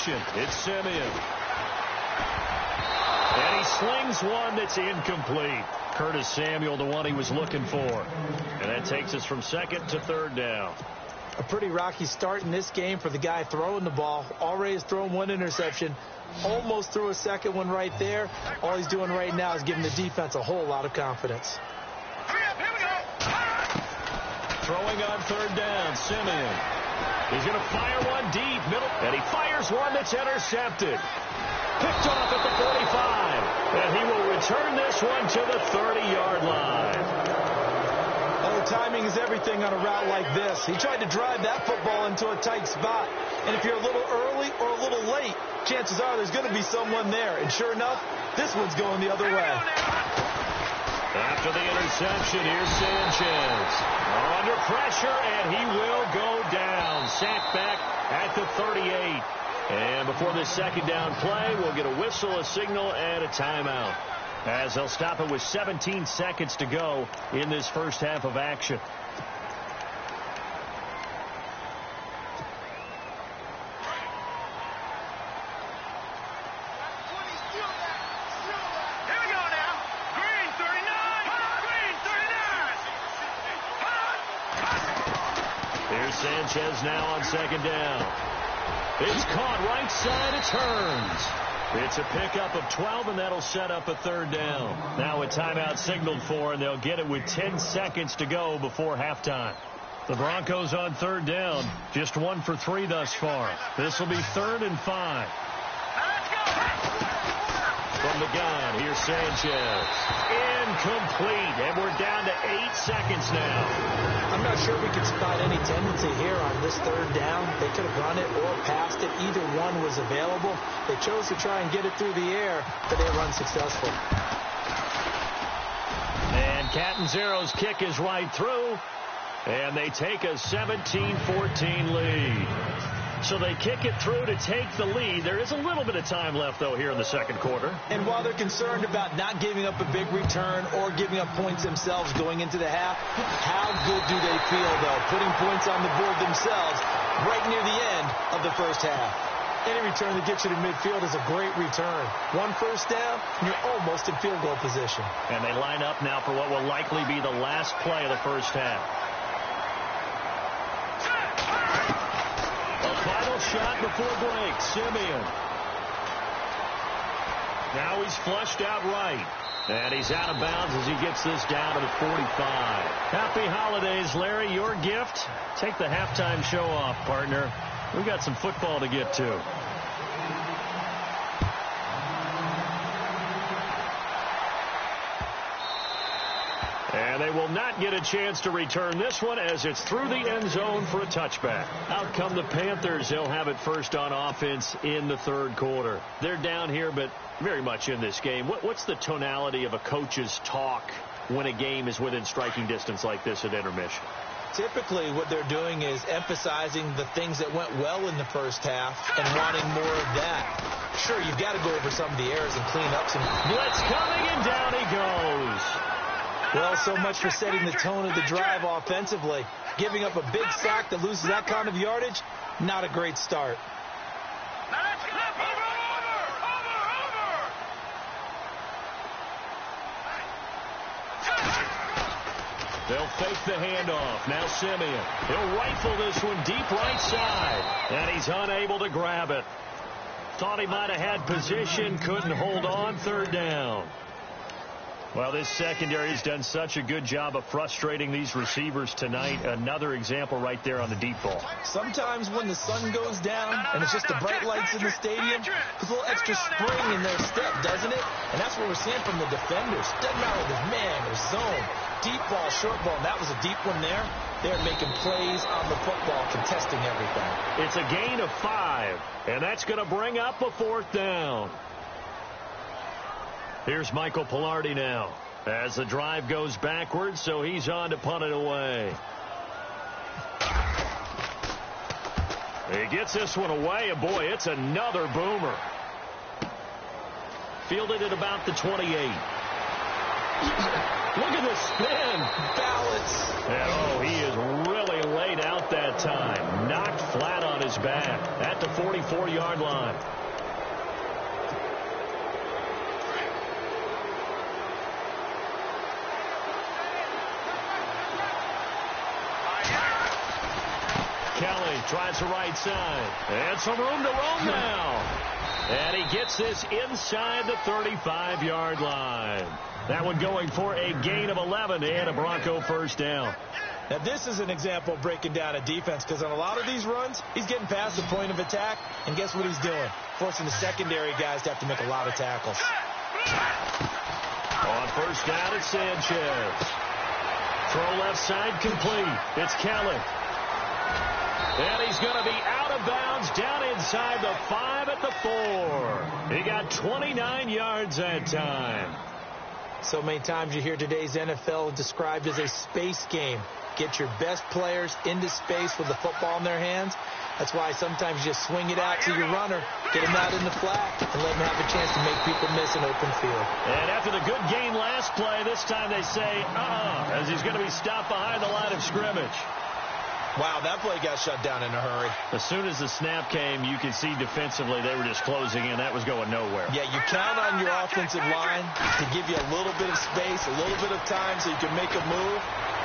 motion. It's Simeon. And he slings one that's incomplete. Curtis Samuel, the one he was looking for. And that takes us from second to third down. A pretty rocky start in this game for the guy throwing the ball. Already has thrown one interception. Almost threw a second one right there. All he's doing right now is giving the defense a whole lot of confidence. Throwing on third down, Simeon. He's going to fire one deep, middle, and he fires one that's intercepted. Picked off at the 45, and he will return this one to the 30-yard line. Oh, timing is everything on a route like this. He tried to drive that football into a tight spot, and if you're a little early or a little late, chances are there's going to be someone there, and sure enough, this one's going the other way. After the interception, here's Sanchez. Under pressure, and he will go down. Sacked back at the 38. And before this second down play, we'll get a whistle, a signal, and a timeout, as they'll stop it with 17 seconds to go in this first half of action. Here's Sanchez now on second down. It's caught right side. It turns. It's a pickup of 12, and that'll set up a third down. Now a timeout signaled for, and they'll get it with 10 seconds to go before halftime. The Broncos on third down, just 1 for 3 thus far. This will be 3rd and 5. From the gun, here's Sanchez. Incomplete, and we're down to 8 seconds now. I'm not sure we can spot any tendency here on this third down. They could have run it or passed it. Either one was available. They chose to try and get it through the air, but they were unsuccessful. And Catanzero's kick is right through, and they take a 17-14 lead. So they kick it through to take the lead. There is a little bit of time left, though, here in the second quarter. And while they're concerned about not giving up a big return or giving up points themselves going into the half, how good do they feel, though, putting points on the board themselves right near the end of the first half? Any return that gets you to midfield is a great return. 1 first down, and you're almost in field goal position. And they line up now for what will likely be the last play of the first half. Final shot before break, Simeon. Now he's flushed out right. And he's out of bounds as he gets this down to the 45. Happy holidays, Larry. Your gift? Take the halftime show off, partner. We've got some football to get to. And they will not get a chance to return this one as it's through the end zone for a touchback. Out come the Panthers. They'll have it first on offense in the third quarter. They're down here, but very much in this game. What's the tonality of a coach's talk when a game is within striking distance like this at intermission? Typically, what they're doing is emphasizing the things that went well in the first half and wanting more of that. Sure, you've got to go over some of the errors and clean up some. Blitz coming, and down he goes. Well, so much for setting the tone of the drive offensively. Giving up a big sack that loses that kind of yardage, not a great start. They'll fake the handoff. Now Simeon. He'll rifle this one deep right side. And he's unable to grab it. Thought he might have had position. Couldn't hold on. Third down. Well, this secondary has done such a good job of frustrating these receivers tonight. Another example right there on the deep ball. Sometimes when the sun goes down and it's just the bright lights in the stadium, there's a little extra spring in their step, doesn't it? And that's what we're seeing from the defenders. Doesn't matter if it's man or zone. Deep ball, short ball, and that was a deep one there. They're making plays on the football, contesting everything. It's a gain of 5, and that's going to bring up a 4th down. Here's Michael Pilardi now as the drive goes backwards, so he's on to punt it away. He gets this one away, and boy, it's another boomer. Fielded at about the 28. Look at the spin. Balance. And, oh, he is really laid out that time. Knocked flat on his is back at the 44-yard line. Kelly tries the right side. And some room to roam now. And he gets this inside the 35-yard line. That one going for a gain of 11 and a Bronco first down. Now, this is an example of breaking down a defense, because on a lot of these runs, he's getting past the point of attack, and guess what he's doing? Forcing the secondary guys to have to make a lot of tackles. On first down, it's Sanchez. Throw left side complete. It's Kelly. And he's going to be out of bounds down inside the 5 at the 4. He got 29 yards that time. So many times you hear today's NFL described as a space game. Get your best players into space with the football in their hands. That's why sometimes you just swing it out to your runner, get him out in the flat, and let him have a chance to make people miss an open field. And after the good game last play, this time they say, as he's going to be stopped behind the line of scrimmage. Wow, that play got shut down in a hurry. As soon as the snap came, you could see defensively they were just closing in. That was going nowhere. Yeah, you count on your offensive line to give you a little bit of space, a little bit of time so you can make a move.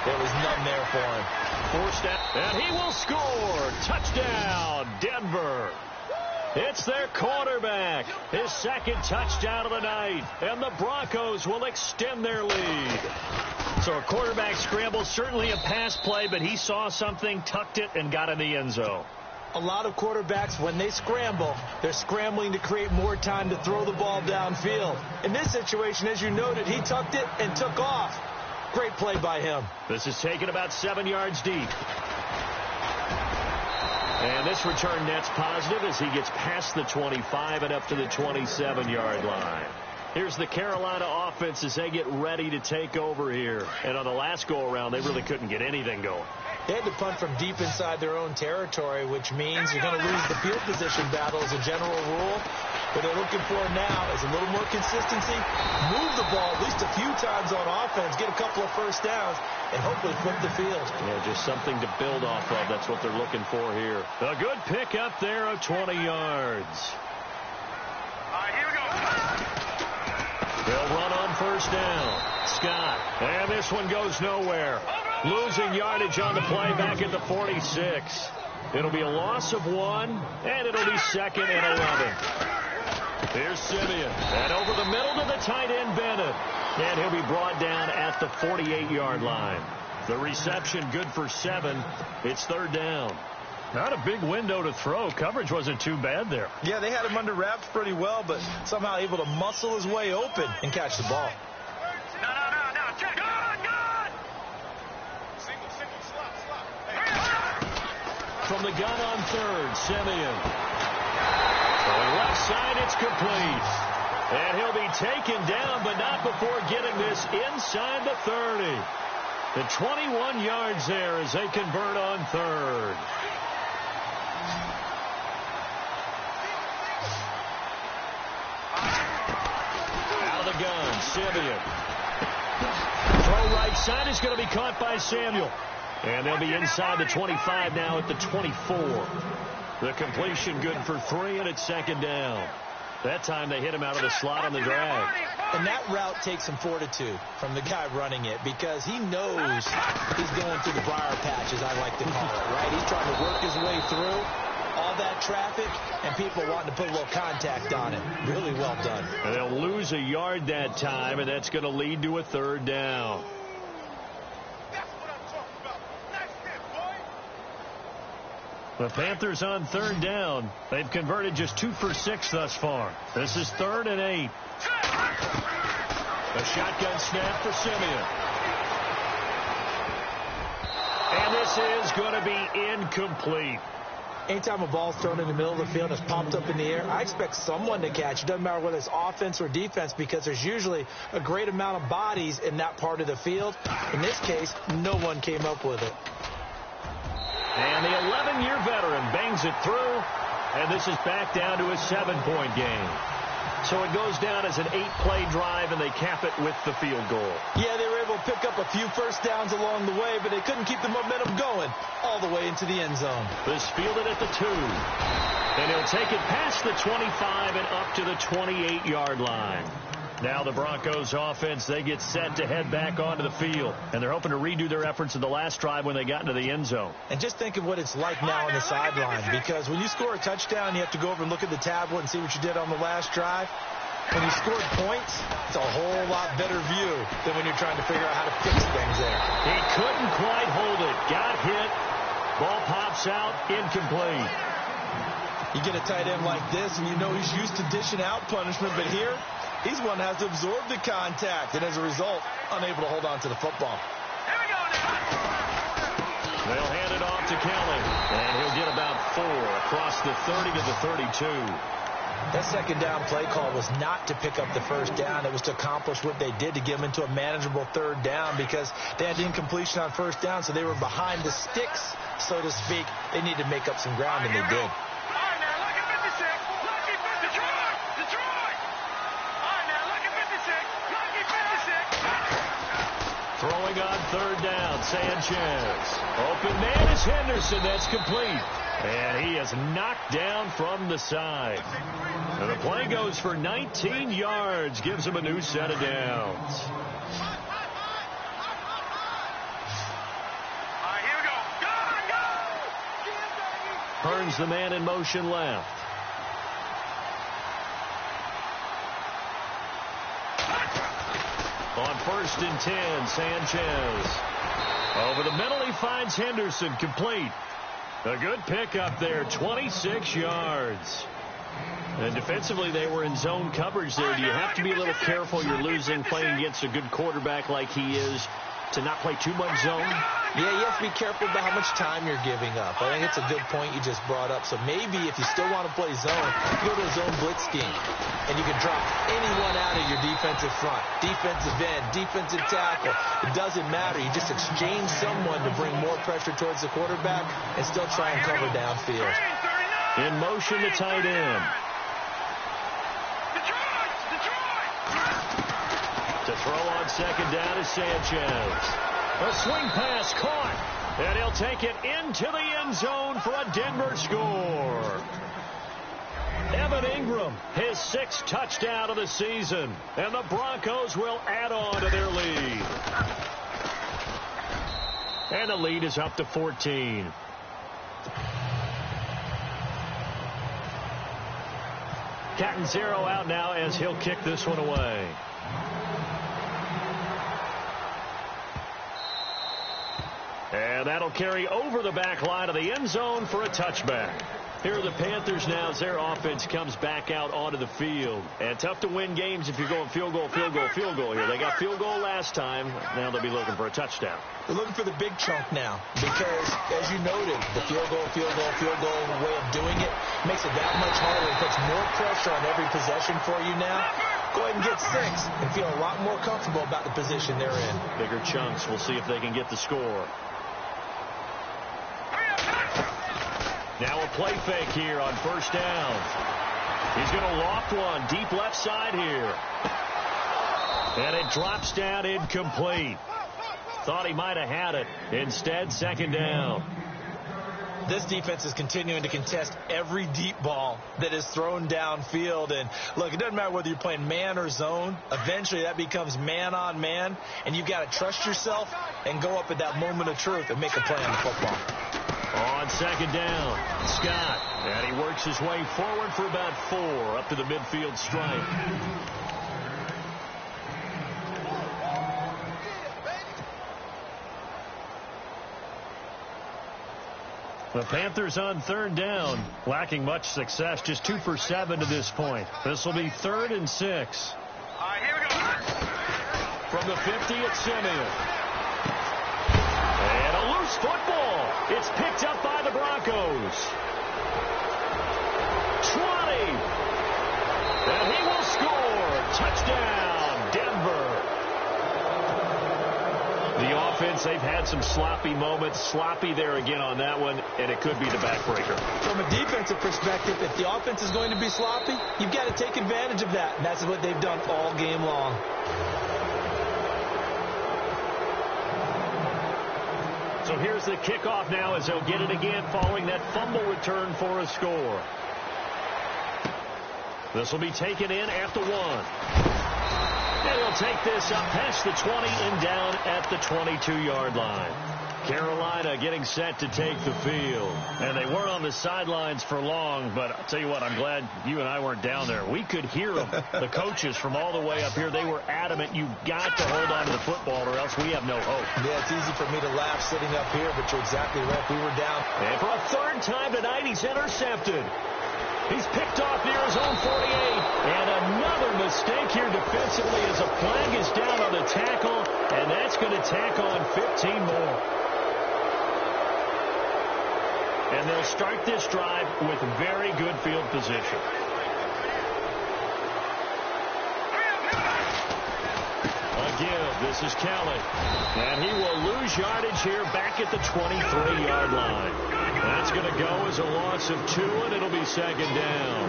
There was none there for him. Forced down, and he will score. Touchdown, Denver. It's their quarterback. His second touchdown of the night. And the Broncos will extend their lead. So a quarterback scramble, certainly a pass play, but he saw something, tucked it, and got in the end zone. A lot of quarterbacks, when they scramble, they're scrambling to create more time to throw the ball downfield. In this situation, as you noted, he tucked it and took off. Great play by him. This is taken about 7 yards deep. And this return net's positive as he gets past the 25 and up to the 27-yard line. Here's the Carolina offense as they get ready to take over here. And on the last go-around, they really couldn't get anything going. They had to punt from deep inside their own territory, which means you're going to lose the field position battle as a general rule. What they're looking for now is a little more consistency, move the ball at least a few times on offense, get a couple of first downs, and hopefully flip the field. Yeah, just something to build off of. That's what they're looking for here. A good pick up there of 20 yards. All right, here we go. They'll run on first down. Scott. And this one goes nowhere. Losing yardage on the play back at the 46. It'll be a loss of 1, and it'll be second and 11. Here's Simeon. And over the middle to the tight end, Bennett. And he'll be brought down at the 48-yard line. The reception good for 7. It's third down. Not a big window to throw. Coverage wasn't too bad there. Yeah, they had him under wraps pretty well, but somehow able to muscle his way open and catch the ball. No, check. Good. Single, slot. Hey. From the gun on third, Simeon. Going left side, it's complete. And he'll be taken down, but not before getting this inside the 30. The 21 yards there as they convert on third. Out of the gun, Simeon. Throw right side is going to be caught by Samuel. And they'll be inside the 25 now at the 24. The completion good for 3, and it's second down. That time they hit him out of the slot on the drag. And that route takes some fortitude from the guy running it, because he knows he's going through the briar patch, as I like to call it, right? He's trying to work his way through all that traffic and people wanting to put a little contact on it. Really well done. And they'll lose a yard that time, and that's going to lead to a third down. The Panthers on third down. They've converted just 2 for 6 thus far. This is 3rd and 8. A shotgun snap for Simeon. And this is going to be incomplete. Anytime a ball's thrown in the middle of the field and it's popped up in the air, I expect someone to catch. It doesn't matter whether it's offense or defense, because there's usually a great amount of bodies in that part of the field. In this case, no one came up with it. And the 11-year veteran bangs it through, and this is back down to a 7-point game. So it goes down as an 8-play drive, and they cap it with the field goal. Yeah, they were able to pick up a few first downs along the way, but they couldn't keep the momentum going all the way into the end zone. This fielded at the 2. And he'll take it past the 25 and up to the 28-yard line. Now the Broncos offense, they get set to head back onto the field. And they're hoping to redo their efforts in the last drive when they got into the end zone. And just think of what it's like now on the sideline. Because when you score a touchdown, you have to go over and look at the tablet and see what you did on the last drive. When you scored points, it's a whole lot better view than when you're trying to figure out how to fix things there. He couldn't quite hold it. Got hit. Ball pops out. Incomplete. You get a tight end like this, and you know he's used to dishing out punishment. But here, he's one that has to absorb the contact, and as a result, unable to hold on to the football. Here we go now. They'll hand it off to Kelly, and he'll get about 4 across the 30 to the 32. That second down play call was not to pick up the first down. It was to accomplish what they did, to get them into a manageable third down, because they had incompletion on first down, so they were behind the sticks, so to speak. They needed to make up some ground, and they did. Throwing on third down, Sanchez. Open man is Henderson. That's complete. And he is knocked down from the side. And the play goes for 19 yards. Gives him a new set of downs. Here we go. Go! Burns the man in motion left. On 1st and 10, Sanchez. Over the middle, he finds Henderson, complete. A good pickup there, 26 yards. And defensively, they were in zone coverage there. Do you have to be a little careful? You're losing, playing against a good quarterback like he is, to not play too much zone? Yeah, you have to be careful about how much time you're giving up. I think it's a good point you just brought up. So maybe if you still want to play zone, you go to a zone blitz scheme. And you can drop anyone out of your defensive front. Defensive end, defensive tackle. It doesn't matter. You just exchange someone to bring more pressure towards the quarterback and still try and cover downfield. In motion, the tight end. To throw on second down is Sanchez. A swing pass caught. And he'll take it into the end zone for a Denver score. Evan Ingram, his 6th touchdown of the season. And the Broncos will add on to their lead. And the lead is up to 14. Catanzaro out now as he'll kick this one away. And that'll carry over the back line of the end zone for a touchback. Here are the Panthers now as their offense comes back out onto the field. And tough to win games if you're going field goal, field goal, field goal here. They got field goal last time. Now they'll be looking for a touchdown. They're looking for the big chunk now because, as you noted, the field goal way of doing it makes it that much harder. It puts more pressure on every possession for you now. Go ahead and get 6 and feel a lot more comfortable about the position they're in. Bigger chunks. We'll see if they can get the score. Now a play fake here on first down. He's going to loft one deep left side here. And it drops down incomplete. Thought he might have had it. Instead, second down. This defense is continuing to contest every deep ball that is thrown downfield. And, look, it doesn't matter whether you're playing man or zone. Eventually, that becomes man on man. And you've got to trust yourself and go up at that moment of truth and make a play on the football. On second down, Scott. And he works his way forward for about 4 up to the midfield stripe. The Panthers on third down, lacking much success, just 2 for 7 to this point. This will be 3rd and 6. Here we go. From the 50, it's Simeon. And a loose football. It's picked up by the Broncos. 20. And he will score. Touchdown, Denver. The offense, they've had some sloppy moments. Sloppy there again on that one, and it could be the backbreaker. From a defensive perspective, if the offense is going to be sloppy, you've got to take advantage of that, and that's what they've done all game long. So here's the kickoff now as they'll get it again following that fumble return for a score. This will be taken in at the 1. And he'll take this up past the 20 and down at the 22-yard line. Carolina getting set to take the field. And they weren't on the sidelines for long, but I'll tell you what, I'm glad you and I weren't down there. We could hear them, the coaches from all the way up here. They were adamant, you've got to hold on to the football or else we have no hope. Yeah, it's easy for me to laugh sitting up here, but you're exactly right. We were down. And for a third time tonight, he's intercepted. He's picked off near his own 48. And another mistake here defensively as a flag is down on the tackle, and that's going to tack on 15 more. And they'll start this drive with very good field position. Again, this is Kelly. And he will lose yardage here back at the 23-yard line. That's going to go as a loss of 2, and it'll be second down.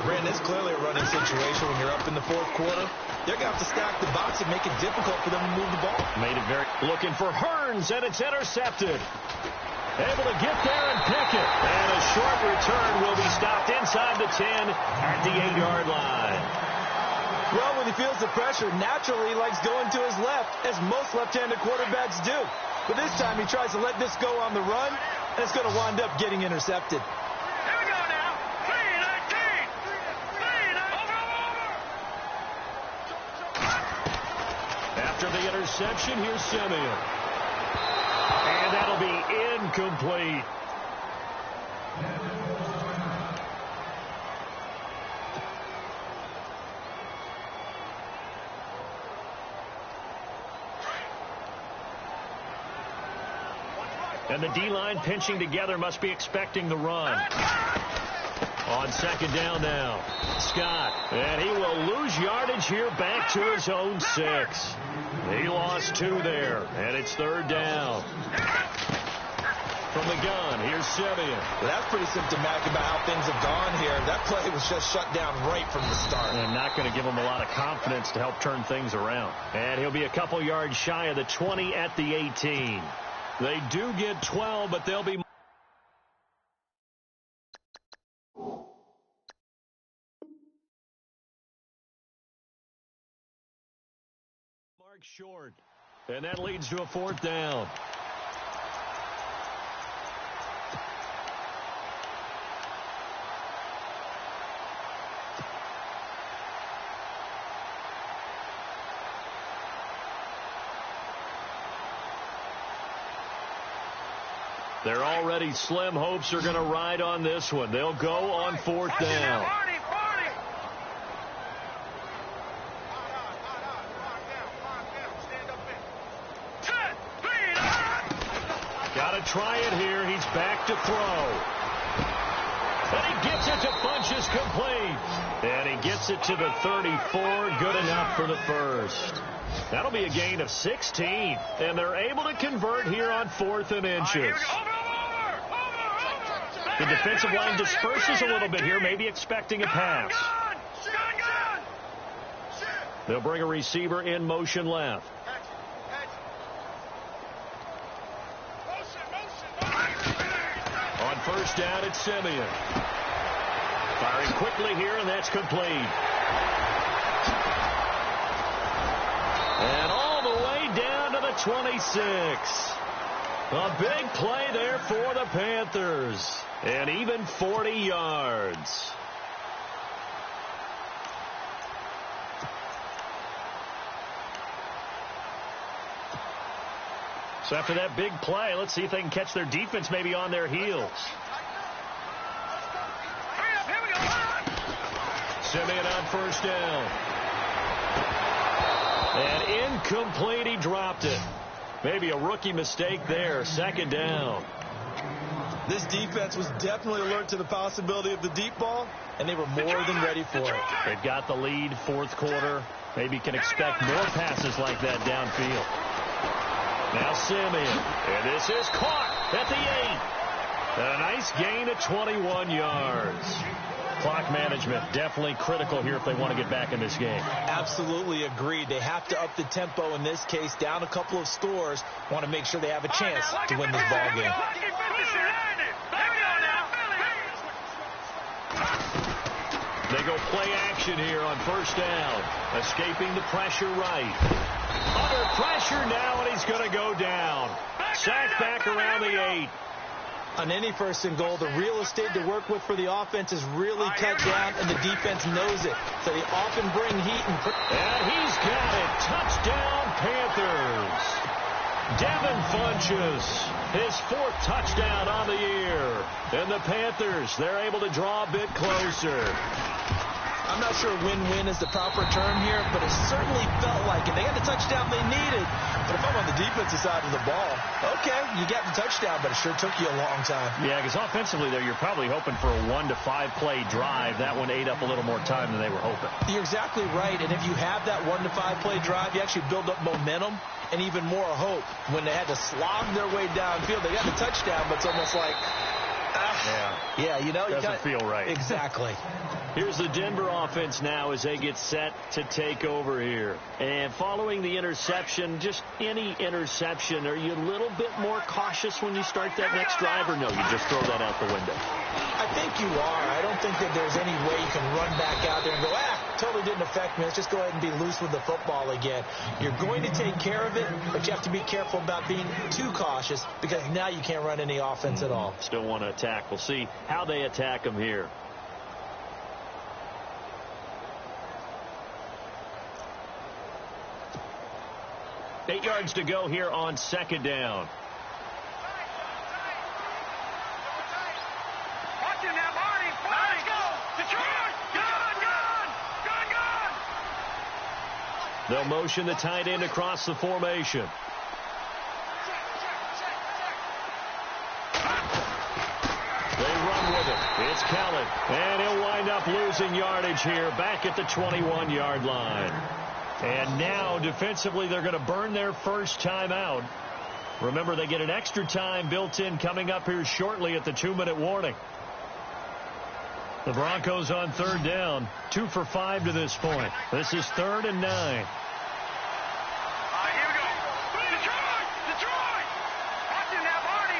Brandon, it's clearly a running situation when you're up in the fourth quarter. They're going to have to stack the box and make it difficult for them to move the ball. Made it very looking for Hearns, and it's intercepted. Able to get there and pick it. And a short return will be stopped inside the 10 at the 8-yard line. Well, when he feels the pressure, naturally he likes going to his left, as most left-handed quarterbacks do. But this time he tries to let this go on the run, and it's going to wind up getting intercepted. Here we go now. 3-19. 3-19. After the interception, here's Simeon. And that'll be incomplete. And the D-line pinching together must be expecting the run. On second down now, Scott. And he will lose yardage here back to his own 6. He lost 2 there, and it's third down. From the gun, here's Simeon. Well, that's pretty symptomatic about how things have gone here. That play was just shut down right from the start. And not going to give him a lot of confidence to help turn things around. And he'll be a couple yards shy of the 20 at the 18. They do get 12, but they'll be... Mark short. And that leads to a fourth down. Their already slim hopes are going to ride on this one. They'll go on fourth down. Got to try it here. He's back to throw. And he gets it to Funchess complete. And he gets it to the 34. Good enough for the first. That'll be a gain of 16. And they're able to convert here on 4th and inches. The defensive line disperses a little bit here, maybe expecting a pass. They'll bring a receiver in motion left. On first down, it's Simeon. Firing quickly here, and that's complete. And all the way down to the 26. A big play there for the Panthers. And even 40 yards. So after that big play, let's see if they can catch their defense maybe on their heels. Simeon on first down. And incomplete, he dropped it. Maybe a rookie mistake there. Second down. This defense was definitely alert to the possibility of the deep ball, and they were more than ready for it. They've got the lead, fourth quarter. Maybe can expect more passes like that downfield. Now Simeon. And this is caught at the 8. A nice gain of 21 yards. Clock management definitely critical here if they want to get back in this game. Absolutely agreed. They have to up the tempo in this case, down a couple of scores. Want to make sure they have a chance to win this ball game. They go play action here on first down. Escaping the pressure right. Under pressure now, and he's going to go down. Sacked back around the 8. On any first and goal, the real estate to work with for the offense is really cut down, and the defense knows it. So they often bring heat. And he's got it. Touchdown, Panthers. Devin Funchess, his 4th touchdown on the year. And the Panthers, they're able to draw a bit closer. I'm not sure win-win is the proper term here, but it certainly felt like it. They got the touchdown they needed. But if I'm on the defensive side of the ball, okay, you got the touchdown, but it sure took you a long time. Yeah, because offensively there, you're probably hoping for a 1 to 5 play drive. That one ate up a little more time than they were hoping. You're exactly right, and if you have that 1 to 5 play drive, you actually build up momentum and even more hope. When they had to slog their way downfield, they got the touchdown, but it's almost like, yeah, you know, doesn't feel right. Exactly. Here's the Denver offense now as they get set to take over here. And following the interception, just any interception, are you a little bit more cautious when you start that next drive, or no, you just throw that out the window? I think you are. I don't think that there's any way you can run back out there and go, totally didn't affect me. Let's just go ahead and be loose with the football again. You're going to take care of it, but you have to be careful about being too cautious because now you can't run any offense at all. Still want to attack. We'll see how they attack them here. Eight yards to go here on second down. They'll motion the tight end across the formation. They run with it. It's Kellen. And he'll wind up losing yardage here back at the 21-yard line. And now, defensively, they're going to burn their first timeout. Remember, they get an extra time built in coming up here shortly at the 2-minute warning. The Broncos on third down, 2 for 5 to this point. This is 3rd and 9. Here we go. Detroit! Watching that, Barney.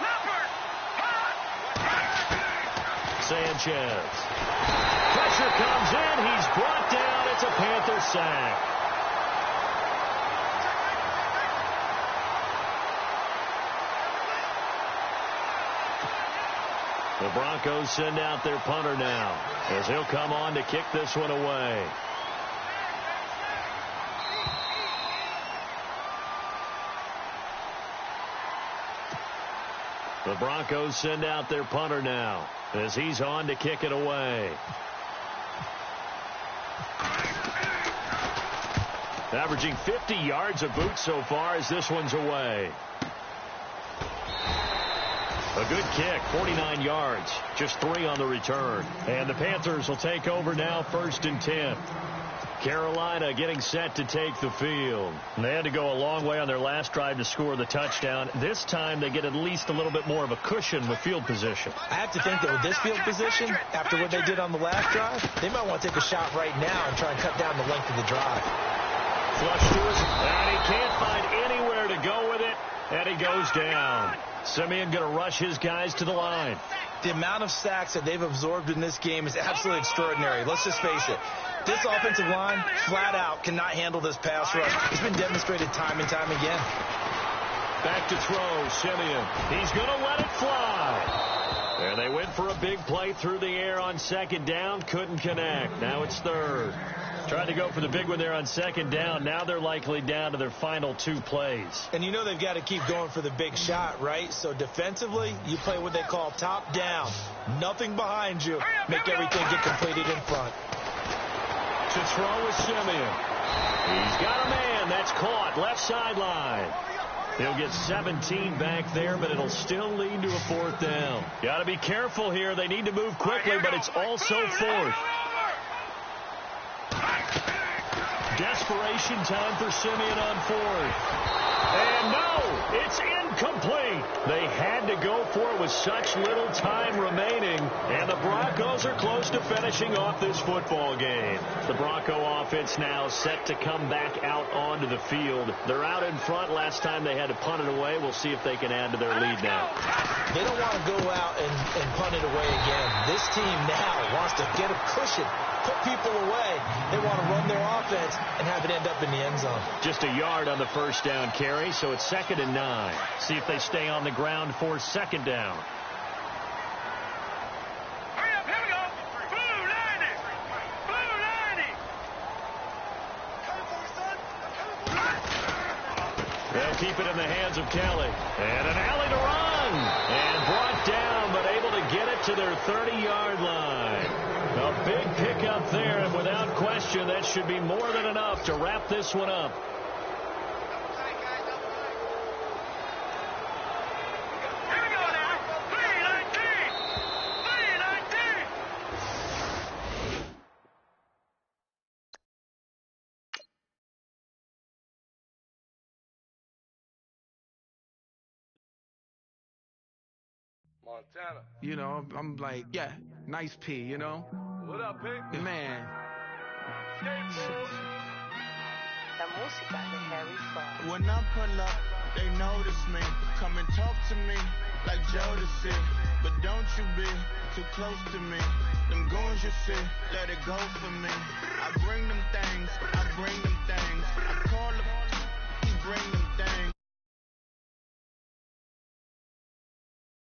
Leopard. Sanchez. Pressure comes in. He's brought down. It's a Panther sack. The Broncos send out their punter now as he'll come on to kick this one away. The Broncos send out their punter now as he's on to kick it away. Averaging 50 yards a boot so far as this one's away. A good kick, 49 yards, just 3 on the return. And the Panthers will take over now, 1st and 10. Carolina getting set to take the field. And they had to go a long way on their last drive to score the touchdown. This time they get at least a little bit more of a cushion with field position. I have to think that with this field position, after what they did on the last drive, they might want to take a shot right now and try and cut down the length of the drive. Flush to us, and he can't find anywhere to go with it, and he goes down. Simeon going to rush his guys to the line. The amount of sacks that they've absorbed in this game is absolutely extraordinary. Let's just face it. This offensive line, flat out, cannot handle this pass rush. It's been demonstrated time and time again. Back to throw, Simeon. He's going to let it fly. And they went for a big play through the air on second down. Couldn't connect. Now it's 3rd. Tried to go for the big one there on second down. Now they're likely down to their final 2 plays. And you know they've got to keep going for the big shot, right? So defensively, you play what they call top down. Nothing behind you. Make everything get completed in front. To throw with Simeon. He's got a man. That's caught. Left sideline. He'll get 17 back there, but it'll still lead to a 4th down. Got to be careful here. They need to move quickly, but it's also 4th. desperation time for Simeon on fourth. And no, it's incomplete. They had to go for it with such little time remaining, and the Broncos are close to finishing off this football game. The Bronco offense now set to come back out onto the field. They're out in front. Last time they had to punt it away. We'll see if they can add to their lead now. They don't want to go out and punt it away again. This team now wants to get a cushion, put people away. They want to run their offense and have it end up in the end zone. Just a yard on the first down carry, so it's 2nd and 9. See if they stay on the ground for 2nd down. Hurry up, here we go. Blue 90. Blue 90. They'll keep it in the hands of Kelly. And an alley to run. And brought down, but able to get it to their 30-yard line. A big pickup there, and without question, that should be more than enough to wrap this one up. Here we go now. 319. 319. Montana. You know, I'm like, yeah, nice P, you know? What up, Pig? Man. La música de Harry Fraud. When I pull up, they notice me. Come and talk to me like Jodeci. But don't you be too close to me. Them goons you see, let it go for me. I bring them things, I bring them things. I call them, he bring them things.